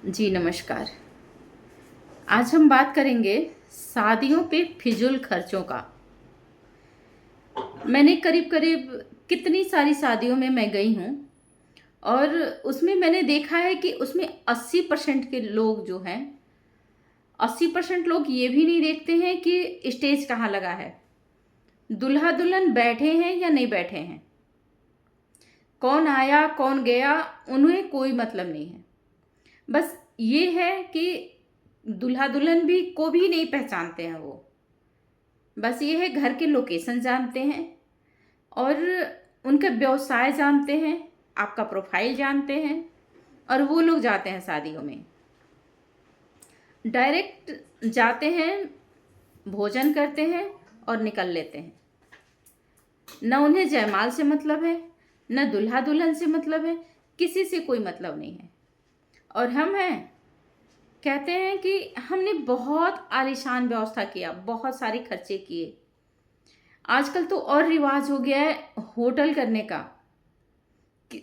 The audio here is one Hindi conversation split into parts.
जी नमस्कार। आज हम बात करेंगे शादियों पे फिजूल खर्चों का। मैंने करीब-करीब कितनी सारी शादियों में मैं गई हूँ और उसमें मैंने देखा है कि उसमें 80% के लोग जो हैं, 80% लोग ये भी नहीं देखते हैं कि स्टेज कहाँ लगा है, दूल्हा-दुल्हन बैठे हैं या नहीं बैठे हैं, कौन आया, कौन गया, उन्हें कोई मतलब नहीं है। बस ये है कि दूल्हा-दुल्हन भी को भी नहीं पहचानते हैं वो। बस ये है घर के लोकेशन जानते हैं और उनका व्यवसाय जानते हैं, आपका प्रोफाइल जानते हैं और वो लोग जाते हैं शादियों में। डायरेक्ट जाते हैं, भोजन करते हैं और निकल लेते हैं। ना उन्हें जयमाल से मतलब है, ना दूल्हा-दुल्हन से मतलब है, किसी से कोई मतलब नहीं है। और हम हैं, कहते हैं कि हमने बहुत आलीशान व्यवस्था किया, बहुत सारे खर्चे किए। आजकल तो और रिवाज हो गया है होटल करने का।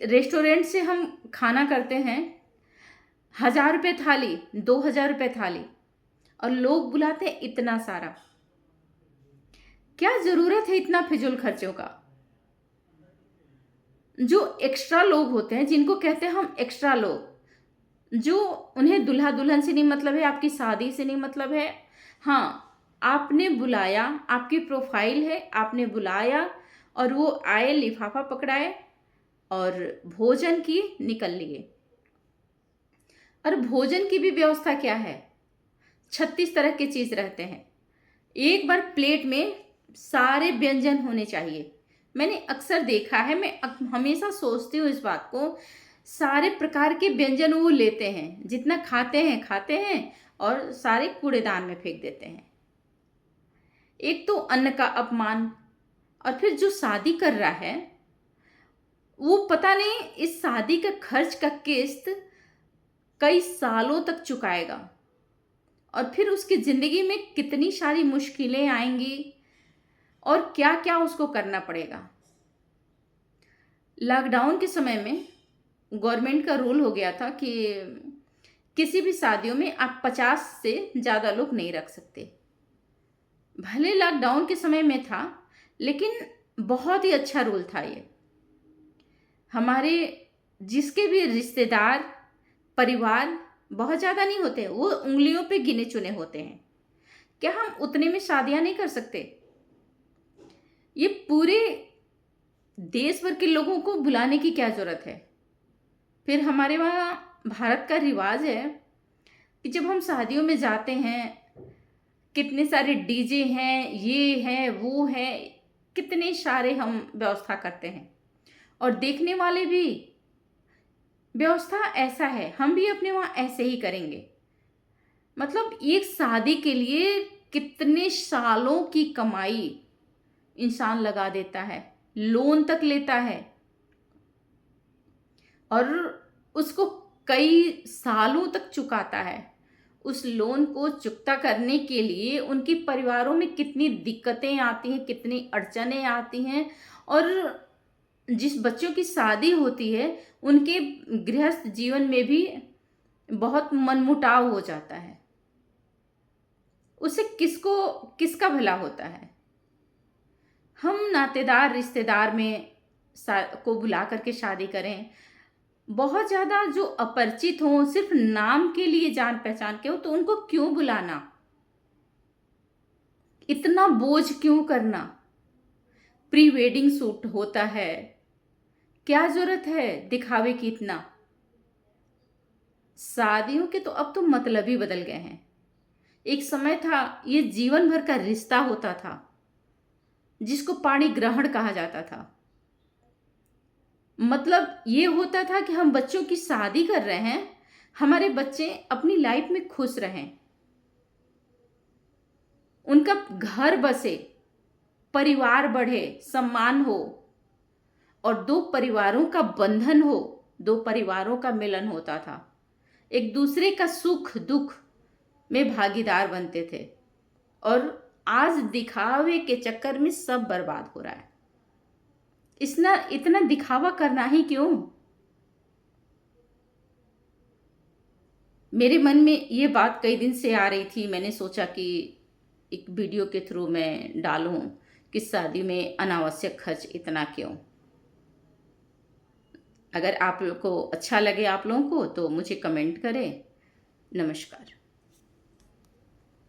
रेस्टोरेंट से हम खाना करते हैं, 1000 रुपये थाली, 2000 रुपये थाली और लोग बुलाते हैं इतना सारा। क्या जरूरत है इतना फिजूल खर्चों का? जो एक्स्ट्रा लोग होते हैं, जिनको कहते हैं हम एक्स्ट्रा लोग, जो उन्हें दूल्हा दुल्हन से नहीं मतलब है, आपकी शादी से नहीं मतलब है। हाँ, आपने बुलाया, आपकी प्रोफाइल है, आपने बुलाया और वो आए, लिफाफा पकड़ाए और भोजन किए, निकल लिए। और भोजन की भी व्यवस्था क्या है? 36 तरह के चीज रहते हैं। एक बार प्लेट में सारे व्यंजन होने चाहिए। मैंने अक्सर देखा है, मैं हमेशा सोचती हूँ इस बात को, सारे प्रकार के व्यंजन वो लेते हैं, जितना खाते हैं और सारे कूड़ेदान में फेंक देते हैं। एक तो अन्न का अपमान। और फिर जो शादी कर रहा है, वो पता नहीं इस शादी का खर्च का किस्त कई सालों तक चुकाएगा और फिर उसकी ज़िंदगी में कितनी सारी मुश्किलें आएंगी और क्या क्या उसको करना पड़ेगा। लॉकडाउन के समय में गवर्नमेंट का रूल हो गया था कि किसी भी शादियों में आप 50 से ज़्यादा लोग नहीं रख सकते। भले लॉकडाउन के समय में था, लेकिन बहुत ही अच्छा रूल था ये। हमारे जिसके भी रिश्तेदार, परिवार बहुत ज़्यादा नहीं होते, वो उंगलियों पे गिने चुने होते हैं। क्या हम उतने में शादियां नहीं कर सकते? ये पूरे देश भर के लोगों को बुलाने की क्या जरूरत है? फिर हमारे वहाँ भारत का रिवाज है कि जब हम शादियों में जाते हैं, कितने सारे डीजे हैं, ये है वो है, कितने सारे हम व्यवस्था करते हैं और देखने वाले भी। व्यवस्था ऐसा है, हम भी अपने वहाँ ऐसे ही करेंगे। मतलब एक शादी के लिए कितने सालों की कमाई इंसान लगा देता है, लोन तक लेता है और उसको कई सालों तक चुकाता है। उस लोन को चुकता करने के लिए उनके परिवारों में कितनी दिक्कतें आती हैं, कितनी अड़चनें आती हैं और जिस बच्चों की शादी होती है, उनके गृहस्थ जीवन में भी बहुत मनमुटाव हो जाता है। उससे किसका भला होता है? हम नातेदार रिश्तेदार में को बुला करके शादी करें, बहुत ज़्यादा जो अपरिचित हों, सिर्फ नाम के लिए जान पहचान के हो, तो उनको क्यों बुलाना? इतना बोझ क्यों करना? प्री वेडिंग शूट होता है, क्या जरूरत है दिखावे की इतना? शादियों के तो अब तो मतलब ही बदल गए हैं। एक समय था ये जीवन भर का रिश्ता होता था, जिसको पाणी ग्रहण कहा जाता था। मतलब ये होता था कि हम बच्चों की शादी कर रहे हैं, हमारे बच्चे अपनी लाइफ में खुश रहें, उनका घर बसे, परिवार बढ़े, सम्मान हो और दो परिवारों का बंधन हो, दो परिवारों का मिलन होता था, एक दूसरे का सुख दुख में भागीदार बनते थे। और आज दिखावे के चक्कर में सब बर्बाद हो रहा है। इतना दिखावा करना ही क्यों? मेरे मन में ये बात कई दिन से आ रही थी, मैंने सोचा कि एक वीडियो के थ्रू मैं डालूँ कि शादी में अनावश्यक खर्च इतना क्यों? अगर आप लोग को अच्छा लगे आप लोगों को तो मुझे कमेंट करें। नमस्कार।